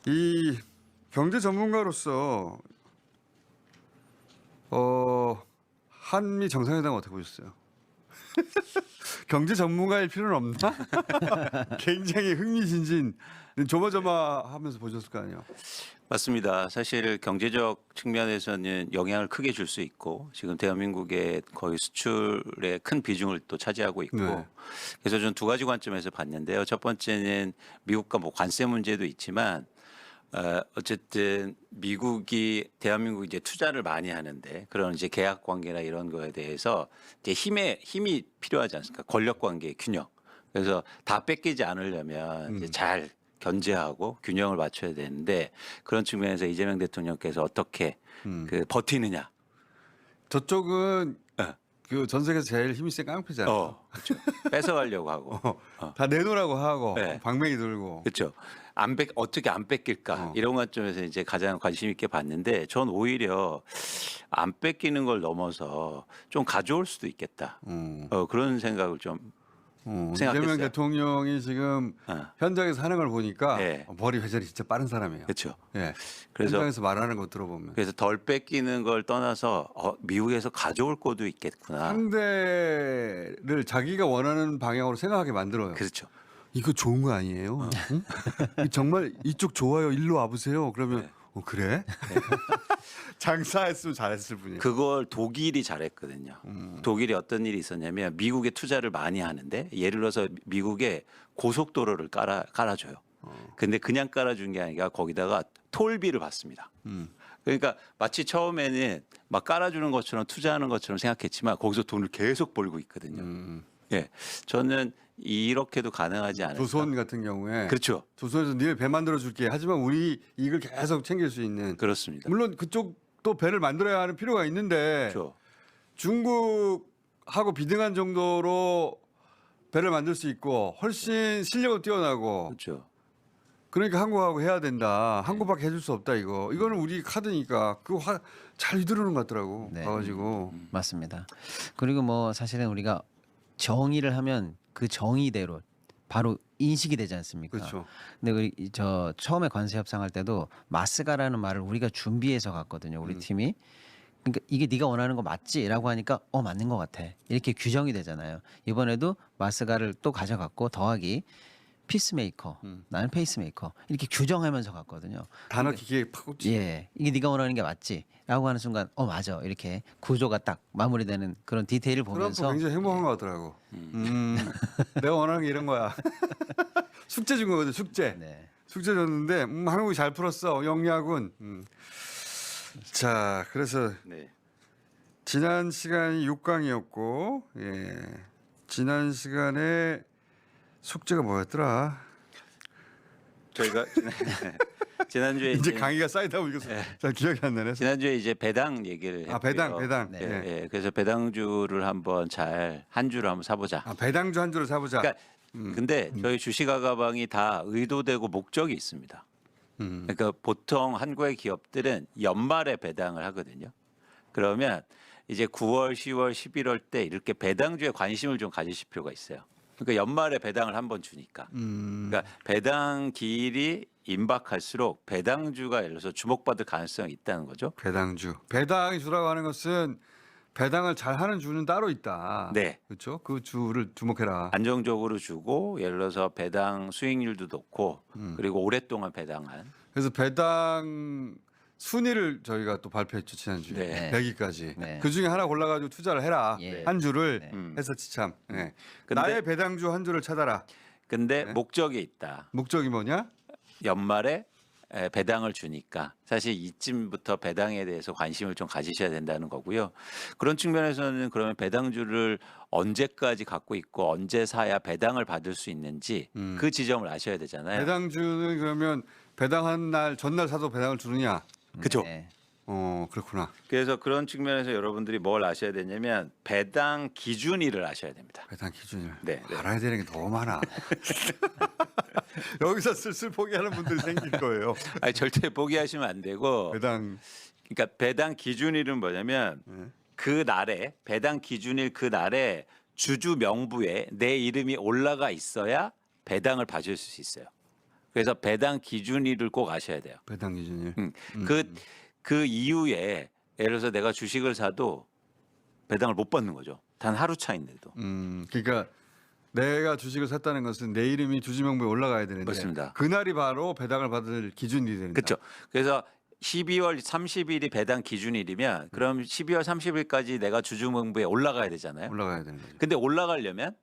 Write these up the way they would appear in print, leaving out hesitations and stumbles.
이 경제 전문가로서 한미 정상회담 어떻게 보셨어요? 경제 전문가일 필요는 없나? 굉장히 흥미진진 조마조마하면서 보셨을 거 아니에요. 맞습니다. 사실 경제적 측면에서는 영향을 크게 줄 수 있고 지금 대한민국의 거의 수출의 큰 비중을 또 차지하고 있고 네. 그래서 저는 두 가지 관점에서 봤는데요. 첫 번째는 미국과 뭐 관세 문제도 있지만 어쨌든 미국이 대한민국이 이제 투자를 많이 하는데 그런 이제 계약 관계나 이런 거에 대해서 이제 힘이 필요하지 않습니까? 권력 관계의 균형. 그래서 다 뺏기지 않으려면 이제 잘 견제하고 균형을 맞춰야 되는데 그런 측면에서 이재명 대통령께서 어떻게 그 버티느냐. 저쪽은 어. 그 전 세계에서 제일 힘이 센 깡패잖아요. 그렇죠. 뺏어가려고 하고. 다 내놓으라고 하고 네. 방맹이 들고. 그렇죠. 어떻게 안 뺏길까 이런 관점에서 이제 가장 관심 있게 봤는데 전 오히려 안 뺏기는 걸 넘어서 좀 가져올 수도 있겠다. 그런 생각을 좀 생각했어요. 이재명 대통령이 지금 현장에서 하는 걸 보니까 네. 머리 회전이 진짜 빠른 사람이에요. 그렇죠. 예. 그래서 현장에서 말하는 거 들어보면 그래서 덜 뺏기는 걸 떠나서 미국에서 가져올 것도 있겠구나. 상대를 자기가 원하는 방향으로 생각하게 만들어요. 그렇죠. 이거 좋은 거 아니에요? 응? 정말 이쪽 좋아요. 일로 와보세요. 그러면 네. 그래? 장사했으면 잘했을 뿐이에요. 그걸 독일이 잘했거든요. 독일이 어떤 일이 있었냐면 미국에 투자를 많이 하는데 예를 들어서 미국에 고속도로를 깔아줘요. 근데 그냥 깔아준 게 아니라 거기다가 톨비를 받습니다. 그러니까 마치 처음에는 막 깔아주는 것처럼 투자하는 것처럼 생각했지만 거기서 돈을 계속 벌고 있거든요. 예, 저는 이렇게도 가능하지 않을까. 조선 같은 경우에 그렇죠. 조선에서 니네 배 만들어 줄게. 하지만 우리 이익을 계속 챙길 수 있는. 그렇습니다. 물론 그쪽도 배를 만들어야 하는 필요가 있는데 그렇죠. 중국하고 비등한 정도로 배를 만들 수 있고 훨씬 실력은 뛰어나고 그렇죠. 그러니까 한국하고 해야 된다. 한국밖에 해줄 수 없다 이거. 이거는 우리 카드니까 그거 잘 휘두르는 것 같더라고. 네. 가가지고. 맞습니다. 그리고 뭐 사실은 우리가 정의를 하면 그 정의대로 바로 인식이 되지 않습니까? 그렇죠. 근데 우리 저 처음에 관세 협상할 때도 마스가라는 말을 우리가 준비해서 갔거든요. 우리 팀이. 그러니까 이게 네가 원하는 거 맞지라고 하니까 맞는 것 같아. 이렇게 규정이 되잖아요. 이번에도 마스가를 또 가져갔고 더하기 피스메이커, 나는 페이스메이커 이렇게 규정하면서 갔거든요. 단어 기계에 팍 꽂지. 예, 이게 네가 원하는 게 맞지?라고 하는 순간, 맞아 이렇게 구조가 딱 마무리되는 그런 디테일을 트럼프 보면서 굉장히 행복한 것 같더라고. 내가 원하는 게 이런 거야. 숙제 준 거거든. 숙제. 네. 숙제 줬는데 한국이 잘 풀었어. 영리하군. 자, 그래서 네. 지난 시간이 6강이었고 지난 시간에 숙제가 뭐였더라? 저희가 지난주에 이제 강의가 쌓이다 보니까 잘 기억이 안 나네. 지난주에 이제 배당 얘기를 했고요. 배당. 네. 예, 그래서 배당주를 한번 한 주를 한번 사보자. 배당주 한 주를 사보자. 그러니까 근데 저희 주식아가방이 다 의도되고 목적이 있습니다. 그러니까 보통 한국의 기업들은 연말에 배당을 하거든요. 그러면 이제 9월, 10월, 11월 때 이렇게 배당주에 관심을 좀 가지실 필요가 있어요. 그러니까 연말에 배당을 한번 주니까. 그러니까 배당 기일이 임박할수록 배당주가 예를 들어서 주목받을 가능성이 있다는 거죠. 배당주. 배당이 주라고 하는 것은 배당을 잘 하는 주는 따로 있다. 네. 그렇죠? 그 주를 주목해라. 안정적으로 주고 예를 들어서 배당 수익률도 높고 그리고 오랫동안 배당한. 그래서 배당 순위를 저희가 또 발표했죠 지난주에. 네. 100위까지. 네. 그 중에 하나 골라가지고 투자를 해라. 예. 한 주를 네. 했었지 참. 네. 근데- 나의 배당주 한 주를 찾아라. 근데 목적이 있다. 목적이 뭐냐? 연말에 배당을 주니까 사실 이쯤부터 배당에 대해서 관심을 좀 가지셔야 된다는 거고요. 그런 측면에서는 그러면 배당주를 언제까지 갖고 있고 언제 사야 배당을 받을 수 있는지 그 지점을 아셔야 되잖아요. 배당주는 그러면 배당한 날 전날 사도 배당을 주느냐? 그죠? 네. 그렇구나. 그래서 그런 측면에서 여러분들이 뭘 아셔야 되냐면 배당 기준일을 아셔야 됩니다. 배당 기준을 네. 알아야 되는 게 너무 많아. 여기서 슬슬 포기하는 분들이 생길 거예요. 아니, 절대 포기하시면 안 되고 배당 그러니까 배당 기준일은 뭐냐면 그 날에 배당 기준일 그 날에 주주 명부에 내 이름이 올라가 있어야 배당을 받을 수 있어요. 그래서 배당 기준일을 꼭 아셔야 돼요. 배당 기준일. 그 이후에 예를 들어서 내가 주식을 사도 배당을 못 받는 거죠. 단 하루 차인데도. 그러니까 내가 주식을 샀다는 것은 내 이름이 주주명부에 올라가야 되는데 맞습니다. 그날이 바로 배당을 받을 기준이 된다. 그렇죠. 그래서 12월 30일이 배당 기준일이면 그럼 12월 30일까지 내가 주주명부에 올라가야 되잖아요. 올라가야 되는 거죠. 근데 올라가려면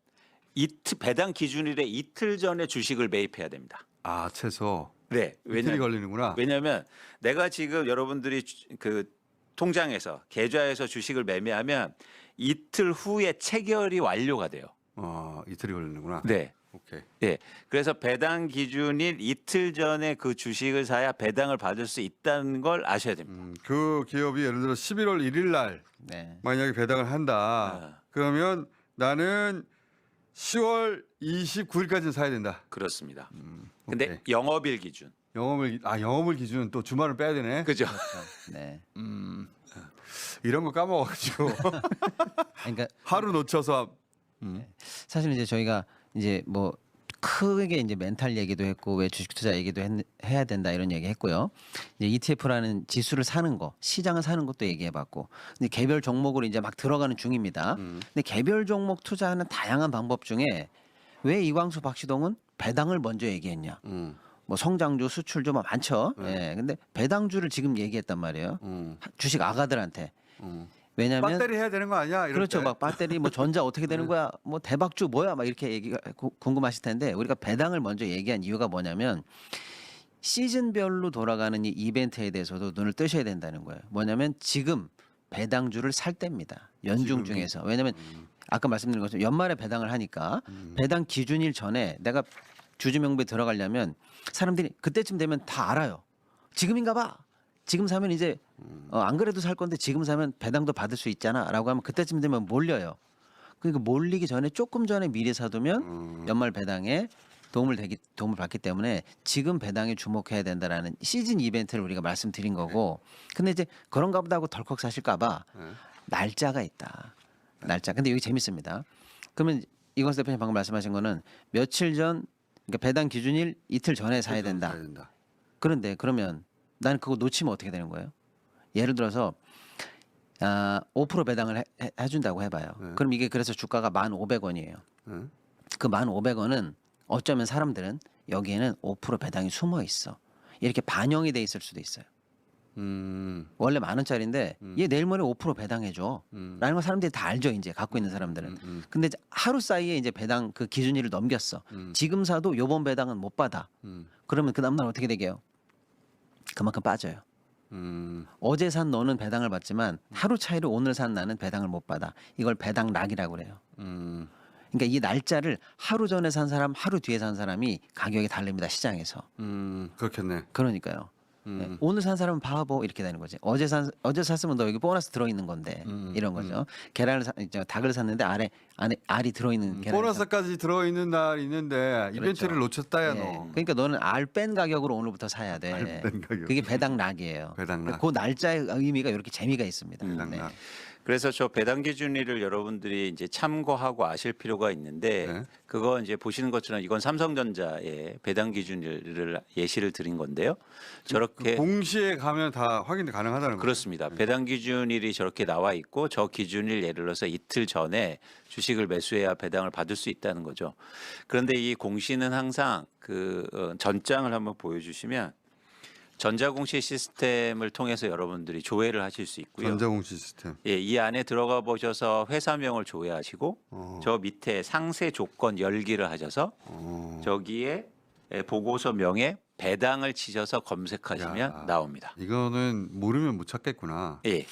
배당 기준일에 이틀 전에 주식을 매입해야 됩니다. 아 최소 네. 이틀이 걸리는구나. 왜냐하면 내가 지금 여러분들이 그 통장에서 계좌에서 주식을 매매하면 이틀 후에 체결이 완료가 돼요. 이틀이 걸리는구나. 네. 오케이. 예. 그래서 배당 기준일 이틀 전에 그 주식을 사야 배당을 받을 수 있다는 걸 아셔야 됩니다. 그 기업이 예를 들어 11월 1일 날 네. 만약에 배당을 한다. 그러면 나는 10월 29일까지는 사야 된다. 그렇습니다. 근데 오케이. 영업일 기준. 영업을 기준 또 주말을 빼야 되네. 그죠? 네. 이런 거 까먹어가지고 그러니까 하루 놓쳐서 사실 이제 저희가 이제 뭐 크게 이제 멘탈 얘기도 했고 왜 주식 투자 얘기도 해야 된다 이런 얘기 했고요. 이제 ETF라는 지수를 사는 거, 시장을 사는 것도 얘기해봤고, 근데 개별 종목으로 이제 막 들어가는 중입니다. 근데 개별 종목 투자하는 다양한 방법 중에 왜 이광수 박시동은 배당을 먼저 얘기했냐? 뭐 성장주, 수출주 뭐 많죠. 예. 근데 배당주를 지금 얘기했단 말이에요. 주식 아가들한테. 왜냐하면 배터리 해야 되는 거 아니야? 이럴 그렇죠. 때. 막 배터리 뭐 전자 어떻게 되는 거야? 뭐 대박주 뭐야? 막 이렇게 얘기가 궁금하실 텐데 우리가 배당을 먼저 얘기한 이유가 뭐냐면 시즌별로 돌아가는 이 이벤트에 대해서도 눈을 뜨셔야 된다는 거예요. 뭐냐면 지금 배당주를 살 때입니다. 연중 중에서. 왜냐하면 아까 말씀드린 것처럼 연말에 배당을 하니까 배당 기준일 전에 내가 주주명부에 들어가려면 사람들이 그때쯤 되면 다 알아요. 지금인가 봐. 지금 사면 이제 안 그래도 살 건데 지금 사면 배당도 받을 수 있잖아라고 하면 그때쯤 되면 몰려요. 그러니까 몰리기 전에 조금 전에 미리 사두면 연말 배당에 도움을 받기 때문에 지금 배당에 주목해야 된다라는 시즌 이벤트를 우리가 말씀드린 거고. 근데 이제 그런가 보다 하고 덜컥 사실까 봐 날짜가 있다. 날짜. 근데 여기 재밌습니다. 그러면 이광수 대표님 방금 말씀하신 거는 며칠 전 그러니까 배당 기준일 이틀 전에 사야 된다. 그런데 그러면 나는 그거 놓치면 어떻게 되는 거예요? 예를 들어서 5% 배당을 해준다고 해봐요. 그럼 이게 그래서 주가가 1,500원이에요. 그 1,500원은 어쩌면 사람들은 여기에는 5% 배당이 숨어 있어. 이렇게 반영이 돼 있을 수도 있어요. 원래 10,000원짜리인데 얘 내일 모레 5% 배당해줘. 라는 거 사람들이 다 알죠. 이제 갖고 있는 사람들은. 근데 하루 사이에 이제 배당 그 기준일을 넘겼어. 지금 사도 요번 배당은 못 받아. 그러면 그 다음날 어떻게 되게요? 그만큼 빠져요. 어제 산 너는 배당을 받지만 하루 차이로 오늘 산 나는 배당을 못 받아. 이걸 배당락이라고 그래요. 그러니까 이 날짜를 하루 전에 산 사람, 하루 뒤에 산 사람이 가격이 다릅니다. 시장에서. 그렇겠네. 그러니까요. 네. 오늘 산 사람은 바보 이렇게 되는 거지. 어제 샀으면 너 여기 보너스 들어있는 건데 이런 거죠. 닭을 샀는데 안에 알이 들어있는 계란. 보너스까지 들어있는 날 있는데 이벤트를 놓쳤다야 네. 너. 그러니까 너는 알 뺀 가격으로 오늘부터 사야 돼. 알 뺀 가격. 그게 배당락이에요. 배당락. 그 날짜의 의미가 이렇게 재미가 있습니다. 배당락. 네. 그래서 저 배당 기준일을 여러분들이 이제 참고하고 아실 필요가 있는데 네. 그거 이제 보시는 것처럼 이건 삼성전자의 배당 기준일을 예시를 드린 건데요. 저렇게 공시에 가면 다 확인이 가능하다는 거죠. 그렇습니다. 배당 기준일이 저렇게 나와 있고 저 기준일 예를 들어서 이틀 전에 주식을 매수해야 배당을 받을 수 있다는 거죠. 그런데 이 공시는 항상 그 전장을 한번 보여주시면 전자공시 시스템을 통해서 여러분들이 조회를 하실 수 있고요. 전자공시 시스템. 예, 이 안에 들어가 보셔서 회사명을 조회하시고 저 밑에 상세 조건 열기를 하셔서 저기에 보고서명에 배당을 치셔서 검색하시면 야. 나옵니다. 이거는 모르면 못 찾겠구나. 예.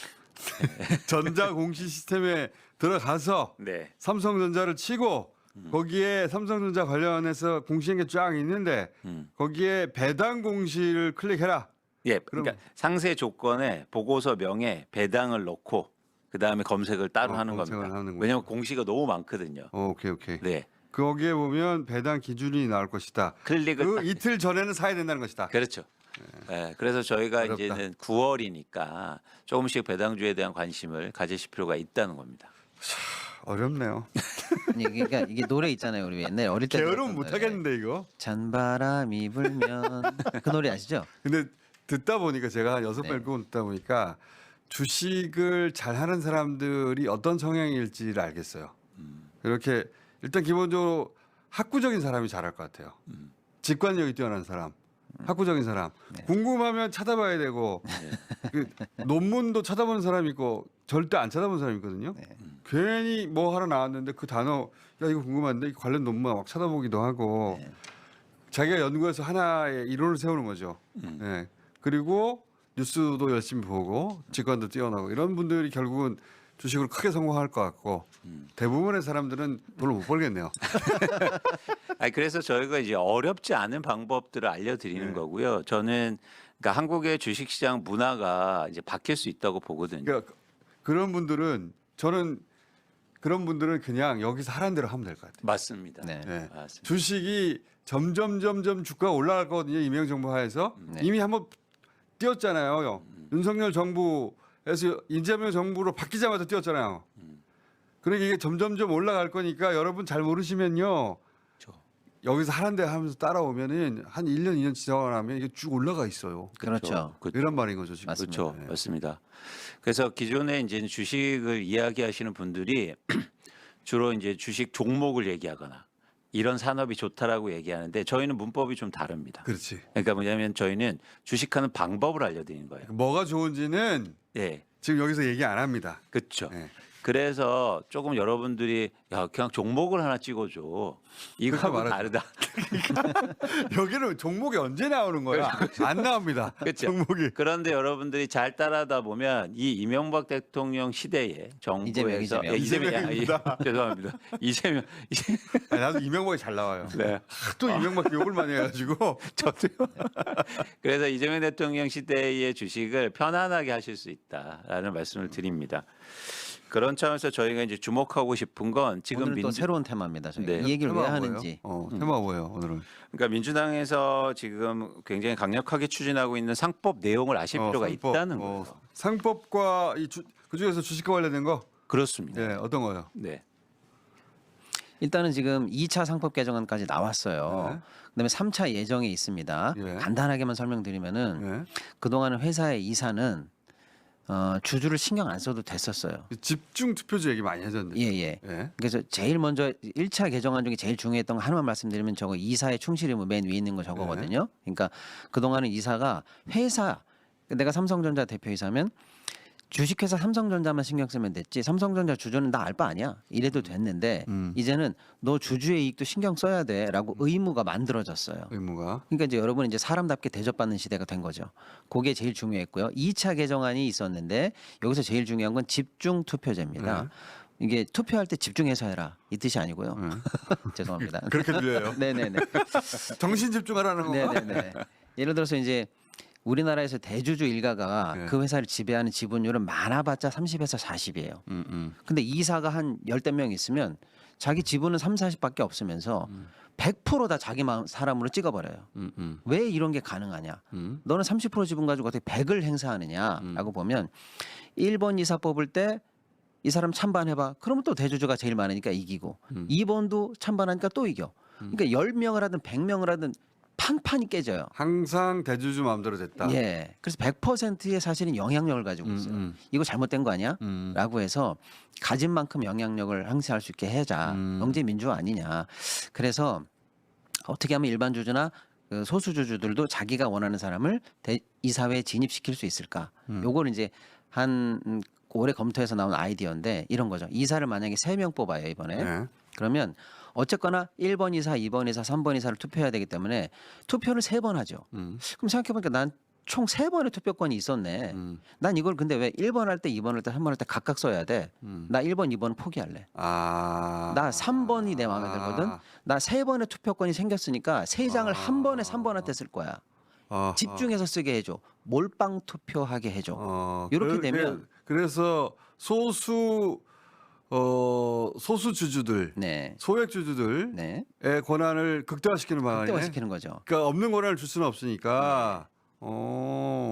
전자공시 시스템에 들어가서 네. 삼성전자를 치고 거기에 삼성전자 관련해서 공시한 게 쫙 있는데 거기에 배당 공시를 클릭해라. 예. 그러니까 상세 조건에 보고서명에 배당을 넣고 그다음에 검색을 따로 하는 검색을 겁니다. 하는군요. 왜냐하면 공시가 너무 많거든요. 오케이. 네. 거기에 보면 배당 기준이 나올 것이다. 클릭을 그 딱 이틀 전에는 사야 된다는 것이다. 그렇죠. 네, 그래서 저희가 어렵다. 이제는 9월이니까 조금씩 배당주에 대한 관심을 가지실 필요가 있다는 겁니다. 어렵네요. 아니, 그러니까 이게 노래 있잖아요. 우리 옛날에 어릴 때 게으름 들었던 못 노래. 하겠는데 이거. 찬바람이 불면 그 노래 아시죠? 근데 듣다 보니까 제가 한 6번 네. 7번 듣다 보니까 주식을 잘 하는 사람들이 어떤 성향일지를 알겠어요. 이렇게 일단 기본적으로 학구적인 사람이 잘할 것 같아요. 직관력이 뛰어난 사람, 학구적인 사람. 네. 궁금하면 찾아봐야 되고 그 논문도 찾아보는 사람이 있고 절대 안 찾아보는 사람이 있거든요. 네. 괜히 뭐 하나 나왔는데 그 단어 야 이거 궁금한데 이 관련 논문 막 찾아보기도 하고 네. 자기가 연구해서 하나의 이론을 세우는 거죠. 네. 그리고 뉴스도 열심히 보고 직관도 뛰어나고 이런 분들이 결국은 주식으로 크게 성공할 것 같고 대부분의 사람들은 돈을 못 벌겠네요. 아니 그래서 저희가 이제 어렵지 않은 방법들을 알려드리는 네. 거고요. 저는 그러니까 한국의 주식시장 문화가 이제 바뀔 수 있다고 보거든요. 그러니까 그런 분들은 저는 그런 분들은 그냥 여기서 하라는 대로 하면 될 것 같아요. 맞습니다. 네. 네. 맞습니다. 주식이 점점 주가가 올라갈 거거든요. 이명 정부 하에서 네. 이미 한번 뛰었잖아요. 윤석열 정부에서 이재명 정부로 바뀌자마자 뛰었잖아요. 그러니까 이게 점점 올라갈 거니까 여러분 잘 모르시면요. 그렇죠. 여기서 하라는 대로 하면서 따라오면은 한 1년 2년 지나가면 이게 쭉 올라가 있어요. 그렇죠. 이런 말인 거죠 지금. 맞습니다. 그렇죠. 네. 맞습니다. 그래서 기존에 이제 주식을 이야기하시는 분들이 주로 이제 주식 종목을 얘기하거나 이런 산업이 좋다라고 얘기하는데 저희는 문법이 좀 다릅니다. 그렇지. 그러니까 뭐냐면 저희는 주식하는 방법을 알려드리는 거예요. 뭐가 좋은지는 예, 지금 여기서 얘기 안 합니다. 그렇죠. 네. 그래서 조금 여러분들이 야 그냥 종목을 하나 찍어줘 이거하고 그렇게 다르다. 여기는 종목이 언제 나오는 거야? 안 나옵니다. 그렇죠. 종목이. 그런데 여러분들이 잘 따라다 보면 이 이명박 대통령 시대에 정부에서 이재명. 예, 이재명입니다. 죄송합니다. 이재명 아니, 나도 이명박이 잘 나와요. 네. 또 이명박 욕을 많이 해가지고 저도요. 그래서 이재명 대통령 시대의 주식을 편안하게 하실 수 있다라는 말씀을 드립니다. 그런 차원에서 저희가 이제 주목하고 싶은 건 지금 오늘 또 민주 새로운 테마입니다. 저희 네. 이 얘기를 왜 테마가 하는지. 뭐예요? 테마가 뭐예요 오늘은? 그러니까 민주당에서 지금 굉장히 강력하게 추진하고 있는 상법 내용을 아실 필요가 상법, 있다는 거예요. 상법과 그 중에서 주식과 관련된 거? 그렇습니다. 네, 어떤 거요? 네. 일단은 지금 2차 상법 개정안까지 나왔어요. 네. 그다음에 3차 예정에 있습니다. 예. 간단하게만 설명드리면은 네. 그동안은 회사의 이사는 주주를 신경 안 써도 됐었어요. 집중 투표제 얘기 많이 하셨는데. 예, 예. 예. 그래서 제일 먼저 1차 개정안 중에 제일 중요했던 거 하나만 말씀드리면 저거 이사의 충실 의무 맨 위에 있는 거 저거거든요. 그러니까 그동안은 이사가 회사 내가 삼성전자 대표이사면 주식회사 삼성전자만 신경 쓰면 됐지 삼성전자 주주는 나 알 바 아니야 이래도 됐는데 이제는 너 주주의 이익도 신경 써야 돼라고 의무가 만들어졌어요. 의무가. 그러니까 이제 여러분 이제 사람답게 대접받는 시대가 된 거죠. 그게 제일 중요했고요. 2차 개정안이 있었는데 여기서 제일 중요한 건 집중 투표제입니다. 이게 투표할 때 집중해서 해라 이 뜻이 아니고요. 죄송합니다. 그렇게 들려요. 네네네. 정신 집중하라는 거. 네네네. 예를 들어서 이제 우리나라에서 대주주 일가가 네. 그 회사를 지배하는 지분율은 많아봤자 30에서 40이에요. 근데 이사가 한 10대 명 있으면 자기 지분은 3, 40밖에 없으면서 100%다 자기 마음 사람으로 찍어버려요. 왜 이런 게 가능하냐? 너는 30% 지분 가지고 어떻게 100을 행사하느냐라고 보면 1번 이사 뽑을 때 이 사람 찬반해봐. 그러면 또 대주주가 제일 많으니까 이기고 2번도 찬반하니까 또 이겨. 그러니까 10명을 하든 100명을 하든 판판이 깨져요. 항상 대주주 마음대로 됐다. 예. 그래서 100%의 사실은 영향력을 가지고 있어요. 이거 잘못된 거 아니야? 라고 해서 가진 만큼 영향력을 행사할 수 있게 해자. 경제 민주화 아니냐. 그래서 어떻게 하면 일반 주주나 그 소수 주주들도 자기가 원하는 사람을 이사회에 진입시킬 수 있을까? 요걸 이제 한 올해 검토해서 나온 아이디어인데 이런 거죠. 이사를 만약에 3명 뽑아요, 이번에. 네. 그러면 어쨌거나 1번 이사, 2번 이사, 3번 이사를 투표해야 되기 때문에 투표를 3번 하죠. 그럼 생각해보니까 난 총 3번의 투표권이 있었네. 난 이걸 근데 왜 1번 할 때, 2번 할 때, 3번 할 때 각각 써야 돼? 나 1번, 2번 포기할래. 아. 나 3번이 내 마음에 들거든. 나 3번의 투표권이 생겼으니까 3장을 한 번에 3번한테 쓸 거야. 아. 집중해서 쓰게 해줘. 몰빵 투표하게 해줘. 이렇게 되면 그래서 소수 주주들, 네, 소액 주주들의 네, 권한을 극대화시키는 방안이네. 극대화시키는 거죠. 그러니까 없는 권한을 줄 수는 없으니까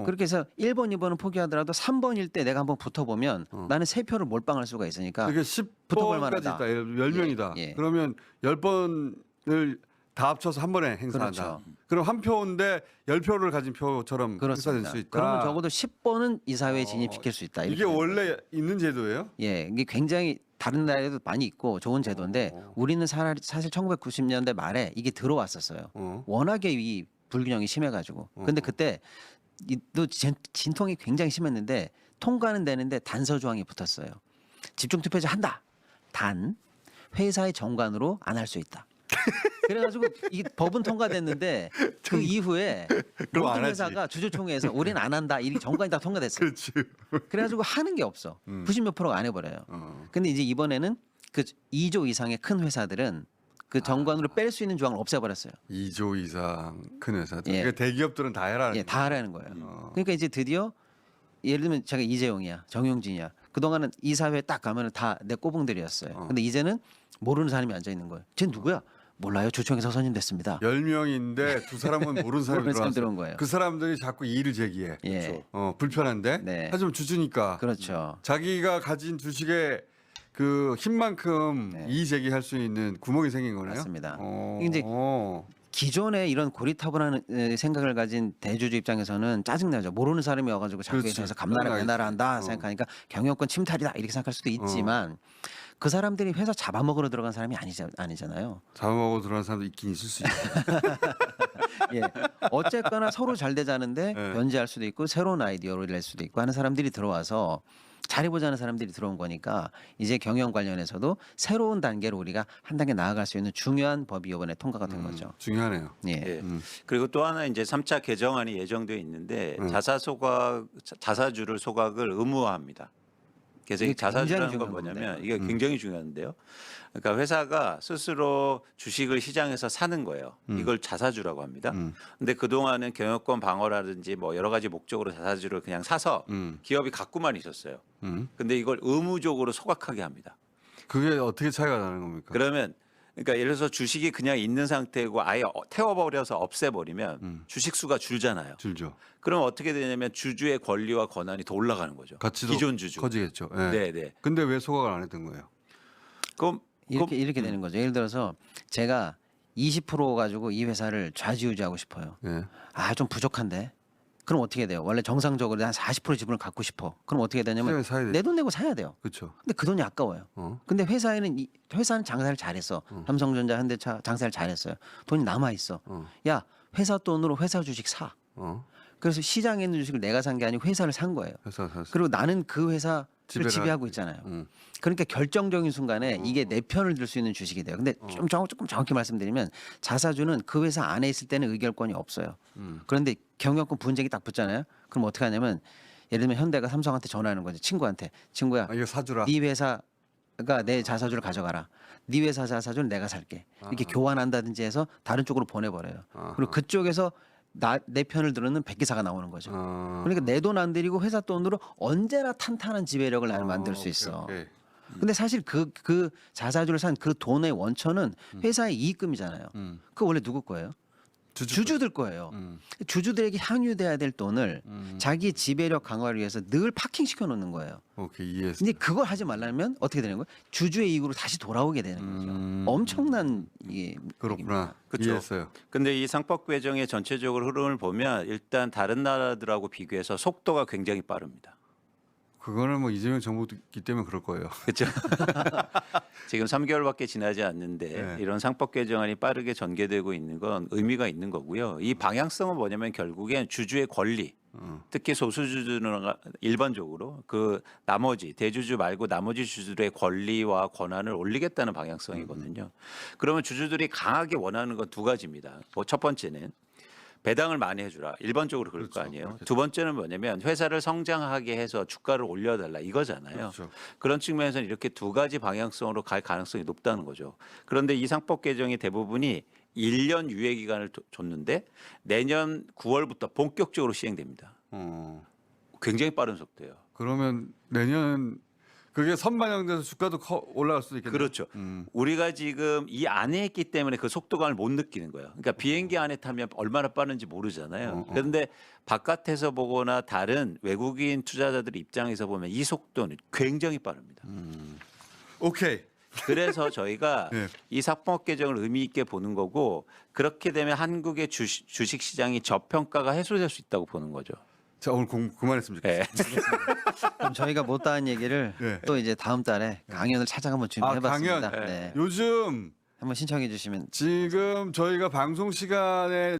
그렇게 해서 1번, 2번은 포기하더라도 3번일 때 내가 한번 붙어보면 나는 3표를 몰빵할 수가 있으니까 이게 붙어볼 10번까지 만하다. 있다. 10명이다. 예. 그러면 10번을 다 합쳐서 한 번에 행사한다. 그렇죠. 그럼 한 표인데 10표를 가진 표처럼 행사될 그렇습니다. 수 있다. 그러면 적어도 10번은 이 사회에 진입시킬 수 있다. 이렇게 이게 되는 원래 있는 제도예요? 예, 이게 굉장히 다른 나라에도 많이 있고 좋은 제도인데 우리는 사실 1990년대 말에 이게 들어왔었어요. 워낙에 이 불균형이 심해가지고. 근데 그때 또 진통이 굉장히 심했는데 통과는 되는데 단서 조항이 붙었어요. 집중투표제 한다. 단 회사의 정관으로 안 할 수 있다. 그래가지고 이 법은 통과됐는데 그 이후에 그럼 안 모든 하지. 회사가 주주총회에서 우리는 안 한다. 이 정관이 다 통과됐어요. 그렇지. 그래가지고 하는 게 없어. 90몇 프로가 안 해버려요. 근데 이제 이번에는 그 2조 이상의 큰 회사들은 그 정관으로 뺄 수 있는 조항을 없애버렸어요. 2조 이상 큰 회사들. 예. 그러니까 대기업들은 다 해라. 예, 다 하라는 거예요. 그러니까 이제 드디어 예를 들면 제가 이재용이야, 정용진이야. 그동안은 이 사회에 딱 가면은 다 내 꼬붕들이었어요. 근데 이제는 모르는 사람이 앉아 있는 거예요. 쟤 누구야? 몰라요. 주총에서 선임됐습니다. 10명인데 두 사람은 모르는 사람이 모르는 사람 들어왔어. 들어온 거예요. 그 사람들이 자꾸 이의를 제기해. 예, 불편한데. 네. 하지만 주주니까 그렇죠. 자기가 가진 주식의 그 힘만큼 이의 제기할 수 있는 구멍이 생긴 거네요. 맞습니다. 어. 이제 어. 기존에 이런 고리타분한 생각을 가진 대주주 입장에서는 짜증나죠. 모르는 사람이 와가지고 자기 그렇지. 회사에서 감나라 짜증나겠지. 배나라 한다 생각하니까 경영권 침탈이다 이렇게 생각할 수도 있지만 그 사람들이 회사 잡아먹으러 들어간 사람이 아니잖아요. 잡아먹어 들어간 사람도 있긴 있을 수 있어. 예. 어쨌거나 서로 잘 되자는데 네. 변제할 수도 있고 새로운 아이디어를 낼 수도 있고 하는 사람들이 들어와서 잘해보자는 사람들이 들어온 거니까 이제 경영 관련해서도 새로운 단계로 우리가 한 단계 나아갈 수 있는 중요한 법이 이번에 통과가 된 거죠. 중요하네요. 예. 예. 그리고 또 하나 이제 3차 개정안이 예정되어 있는데 자사주를 소각을 의무화합니다. 그래서 이게 이 자사주라는 굉장히 건 중요한 뭐냐면 건데요. 이게 굉장히 중요한데요. 그러니까 회사가 스스로 주식을 시장에서 사는 거예요. 이걸 자사주라고 합니다. 근데 그동안은 경영권 방어라든지 뭐 여러 가지 목적으로 자사주를 그냥 사서 기업이 갖고만 있었어요. 근데 이걸 의무적으로 소각하게 합니다. 그게 어떻게 차이가 나는 겁니까? 그러면 그러니까 예를 들어서 주식이 그냥 있는 상태고 아예 태워버려서 없애버리면 주식 수가 줄잖아요. 줄죠. 그럼 어떻게 되냐면 주주의 권리와 권한이 더 올라가는 거죠. 가치도 기존 주주. 커지겠죠. 예. 네, 네. 근데 왜 소각을 안 했던 거예요? 그럼 이렇게 되는 거죠. 예를 들어서 제가 20% 가지고 이 회사를 좌지우지하고 싶어요. 예. 아, 좀 부족한데. 그럼 어떻게 돼요? 원래 정상적으로 한 40% 지분을 갖고 싶어. 그럼 어떻게 되냐면 사야 돼. 내 돈 내고 사야 돼요. 그렇죠. 근데 그 돈이 아까워요. 근데 회사는 장사를 잘했어. 삼성전자, 현대차 장사를 잘했어요. 돈이 남아 있어. 야, 회사 돈으로 회사 주식 사. 그래서 시장에 있는 주식을 내가 산 게 아니고 회사를 산 거예요. 회사 샀어. 그리고 나는 그 회사를 지배를 지배하고 하지. 있잖아요. 그러니까 결정적인 순간에 이게 내 편을 들 수 있는 주식이 돼요. 근데 조금 정확히 말씀드리면 자사주는 그 회사 안에 있을 때는 의결권이 없어요. 그런데 경영권 분쟁이 딱 붙잖아요. 그럼 어떻게 하냐면 예를 들면 현대가 삼성한테 전화하는 거죠. 친구한테. 친구야, 아, 이거 사주라. 네 회사가 내 자사주를 가져가라. 네 회사 자사주는 내가 살게. 이렇게 교환한다든지 해서 다른 쪽으로 보내버려요. 그리고 그쪽에서 내 편을 들어는 백기사가 나오는 거죠. 그러니까 내 돈 안 들이고 회사 돈으로 언제나 탄탄한 지배력을 나는 만들 수 있어. 오케이. 근데 사실 그 자사주를 산 그 돈의 원천은 회사의 이익금이잖아요. 그거 원래 누구 거예요? 주주들 거예요. 주주들에게 향유돼야 될 돈을 자기 지배력 강화를 위해서 늘 파킹시켜 놓는 거예요. 오케이, 이해했어. 근데 그걸 하지 말라면 어떻게 되는 거예요? 주주의 이익으로 다시 돌아오게 되는 거죠. 엄청난 이게 그렇구나. 그렇죠. 이해했어요. 근데 이 상법 개정의 전체적으로 흐름을 보면 일단 다른 나라들하고 비교해서 속도가 굉장히 빠릅니다. 그거는 뭐 이재명 정부기 때문에 그럴 거예요. 그렇죠. 지금 3개월밖에 지나지 않는데 네. 이런 상법 개정안이 빠르게 전개되고 있는 건 의미가 있는 거고요. 이 방향성은 뭐냐면 결국엔 주주의 권리, 특히 소수주주는 일반적으로 그 나머지 대주주 말고 나머지 주주들의 권리와 권한을 올리겠다는 방향성이거든요. 그러면 주주들이 강하게 원하는 건 두 가지입니다. 뭐 첫 번째는 배당을 많이 해주라. 일반적으로 그럴 거 아니에요. 그렇겠죠. 두 번째는 뭐냐면 회사를 성장하게 해서 주가를 올려달라 이거잖아요. 그렇죠. 그런 측면에서는 이렇게 두 가지 방향성으로 갈 가능성이 높다는 거죠. 그런데 이 상법 개정의 대부분이 1년 유예 기간을 줬는데 내년 9월부터 본격적으로 시행됩니다. 굉장히 빠른 속도예요. 그러면 내년 그게 선반영돼서 주가도 올라갈 수도 있겠네요. 그렇죠. 우리가 지금 이 안에 있기 때문에 그 속도감을 못 느끼는 거예요. 그러니까 비행기 안에 타면 얼마나 빠른지 모르잖아요. 그런데 바깥에서 보거나 다른 외국인 투자자들 입장에서 보면 이 속도는 굉장히 빠릅니다. 오케이. 그래서 저희가 네. 이 삭봉업 개정을 의미 있게 보는 거고 그렇게 되면 한국의 주식 시장이 저평가가 해소될 수 있다고 보는 거죠. 자 오늘 그만했으면 좋겠습니다. 그럼 저희가 못다한 얘기를 네. 또 이제 다음 달에 강연을 차장 한번 준비해봤습니다. 강연. 네. 요즘 한번 신청해 주시면 지금 저희가 방송 시간에